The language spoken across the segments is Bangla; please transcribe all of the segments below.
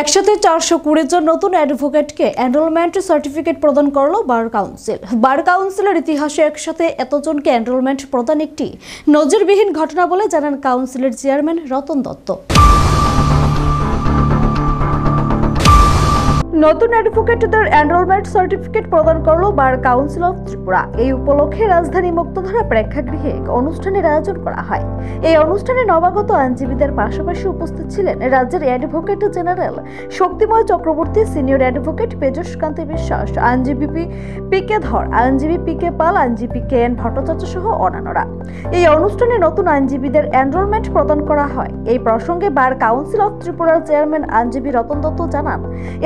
একসাথে 420 জন নতুন অ্যাডভোকেটকে এনরোলমেন্ট সার্টিফিকেট প্রদান করলো বার কাউন্সিল। বার কাউন্সিলের ইতিহাসে একসাথে এতজনকে এনরোলমেন্ট প্রদান একটি নজিরবিহীন ঘটনা বলে জানান কাউন্সিলের চেয়ারম্যান রতন দত্ত। নতুন অ্যাডভোকেটদের এনরোলমেন্ট সার্টিফিকেট প্রদান করলো বার কাউন্সিল অফ ত্রিপুরা। এই উপলক্ষে রাজধানী মুক্তধারা প্রেক্ষাগৃহে অনুষ্ঠানের আয়োজন করা হয়। এই অনুষ্ঠানে নবাগত আইনজীবীদের পাশাপাশি উপস্থিত ছিলেন রাজ্যের advocate general Shaktimoy Chakraborty, senior advocate পেজস কান্তি বিশ্বাস, আইনজীবী পি.কে. ধর, আইনজীবী পি.কে. পাল, আইনজীবী কে.এন. ভট্টাচার্য সহ অন্যান্যরা। এই অনুষ্ঠানে নতুন আইনজীবীদের এনরোলমেন্ট প্রদান করা হয়। এই প্রসঙ্গে বার কাউন্সিল অফ ত্রিপুরার চেয়ারম্যান আইনজীবী রতন দত্ত জানান,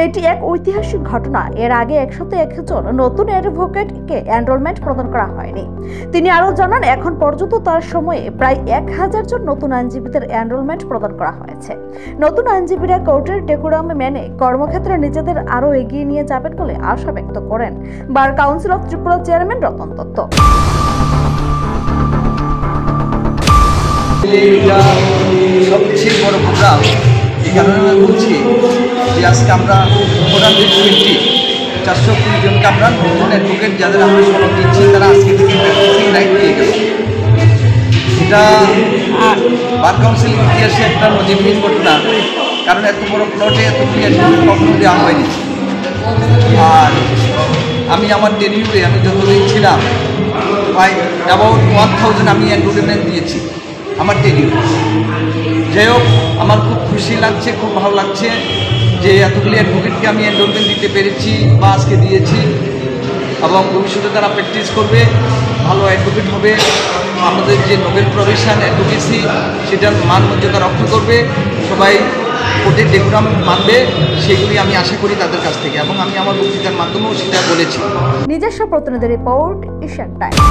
এটি এক ঐতিহাসিক ঘটনা। এর আগে 101 জন নতুন অ্যাডভোকেটকে এনরোলমেন্ট প্রদান করা হয়নি। তিনি আরো জানান, এখন পর্যন্ত তার সময়ে প্রায় 1000 জন নতুন আইনজীবীদের এনরোলমেন্ট প্রদান করা হয়েছে। নতুন আইনজীবীরা কোর্টের ডেকোরাম মেনে কর্মক্ষেত্রে নিজেদের আরো এগিয়ে নিয়ে যাবেন বলে আশা ব্যক্ত করেন bar council of Tripura chairman Ratan Dutta. সবচেয়ে বড় প্রোগ্রাম এই কারণে আমি বলছি যে আজকে আমরা 420 জনকে আমরা নতুন অ্যাডভোকেট যাদের আমরা সনদ দিচ্ছি তারা আজকে থেকে প্র্যাকটিসিং রাইট পেয়ে গেল। এটা বার কাউন্সিলের ইতিহাসে একটা নজিরবিহীন ঘটনা, কারণ এত বড় প্লটে এতগুলি অ্যাডভোকেট কখনো দেওয়া হয়নি। আর আমি আমার টেনিউরে আমি যতদিন ছিলাম প্রায় অ্যাবাউট 1000 আমি এনরোলমেন্ট দিয়েছি আমার টেনিউর। যাই হোক, আমার খুব খুশি লাগছে, খুব ভালো লাগছে যে এতগুলি অ্যাডভোকেটকে আমি এনরোলমেন্ট দিতে পেরেছি বা আজকে দিয়েছি, এবং ভবিষ্যতে তারা প্র্যাকটিস করবে, ভালো অ্যাডভোকেট হবে, আমাদের যে নোবেল প্রফেশন অ্যাডভোকেসি সেটার মান মর্যাদা রক্ষা করবে, সবাই কোর্টের ডেকোরাম মানবে, সেগুলি আমি আশা করি তাদের কাছ থেকে, এবং আমি আমার বক্তৃতার মাধ্যমেও সেটা বলেছি। নিজস্ব প্রতিনিধি রিপোর্ট, এশিয়ান টাইমস।